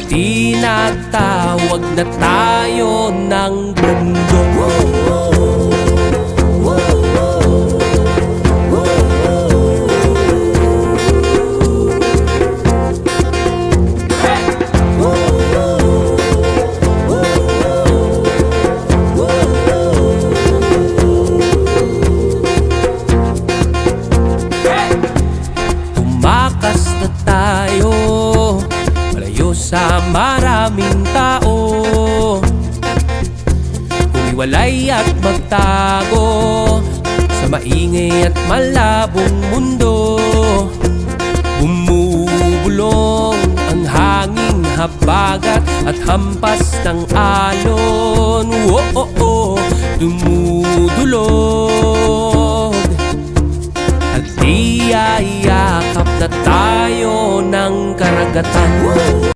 Tinatawag na tayo ng mundo. Tumakas na tayo malayo sa maraming tao, humiwalay at magtago sa maingay at malabong mundo. Bumubulong ang hanging habagat at hampas ng alon. Dumudulog at iyayakap na tayo ng karagatan.